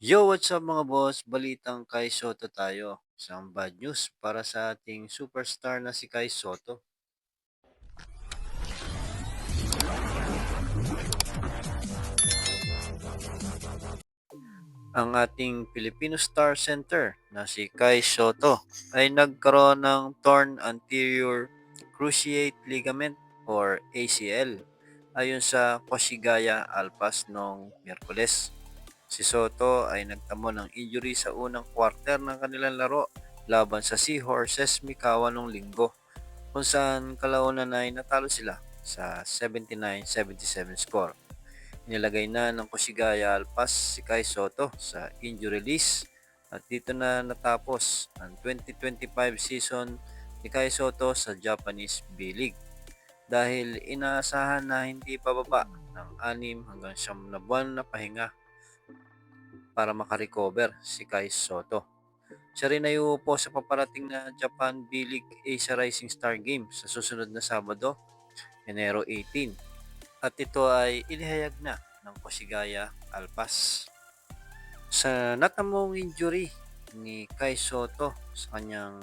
Yo, what's up mga boss? Balitang Kai Soto tayo. Isang bad news para sa ating superstar na si Kai Soto. Ang ating Filipino Star Center na si Kai Soto ay nagkaroon ng torn anterior cruciate ligament or ACL ayon sa Koshigaya Alpas noong Miyerkules. Si Soto ay nagtamo ng injury sa unang quarter ng kanilang laro laban sa Seahorses Mikawa noong linggo, kung saan kalaunan ay natalo sila sa 79-77 score. Inilagay na ng Koshigaya Alpas si Kai Soto sa injury list at dito na natapos ang 2025 season ni Kai Soto sa Japanese B-League dahil inaasahan na hindi bababa ng 6 hanggang 9 na buwan na pahinga para makarecover si Kai Soto. Siya rin ay uupo sa paparating na Japan B-League Asia Rising Star Games sa susunod na Sabado, Enero 18. At ito ay inihayag na ng Koshigaya Alpas. Sa natamong injury ni Kai Soto sa kanyang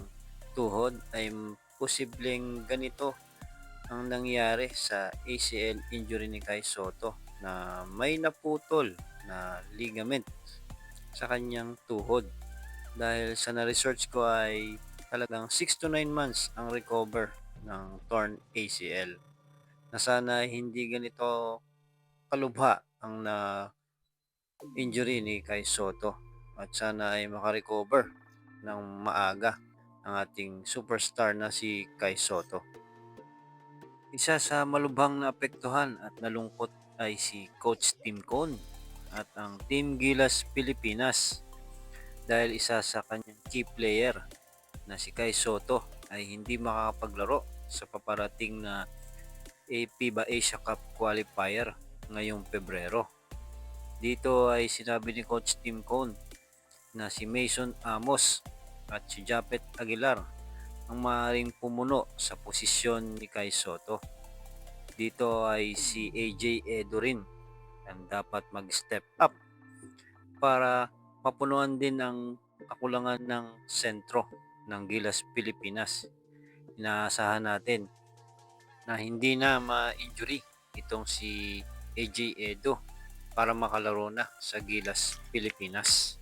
tuhod ay posibleng ganito ang nangyari sa ACL injury ni Kai Soto na may naputol na ligament sa kanyang tuhod. Dahil sa na-research ko ay talagang 6 to 9 months ang recover ng torn ACL. Na sana hindi ganito kalubha ang na injury ni Kai Soto at sana ay makarecover ng maaga ang ating superstar na si Kai Soto. Isa sa malubhang naapektuhan at nalungkot ay si Coach Tim Cone at ang Team Gilas Pilipinas dahil isa sa kanyang key player na si Kai Soto ay hindi makakapaglaro sa paparating na FIBA Asia Cup qualifier ngayong Pebrero. Dito ay sinabi ni Coach Tim Cone na si Mason Amos at si Japet Aguilar ang maaaring pumuno sa posisyon ni Kai Soto. Dito ay si AJ Edo rin ang dapat mag-step up para mapunuan din ang kakulangan ng sentro ng Gilas Pilipinas. Inaasahan natin na hindi na ma-injury itong si AJ Edo para makalaro na sa Gilas Pilipinas.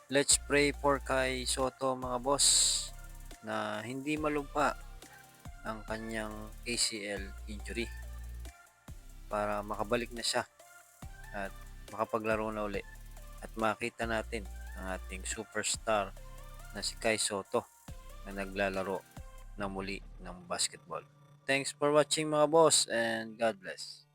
Let's pray for Kai Soto mga boss na hindi malumpa ang kanyang ACL injury para makabalik na siya at makapaglaro na uli at makita natin ang ating superstar na si Kai Soto na naglalaro na muli ng basketball. Thanks for watching mga boss and God bless.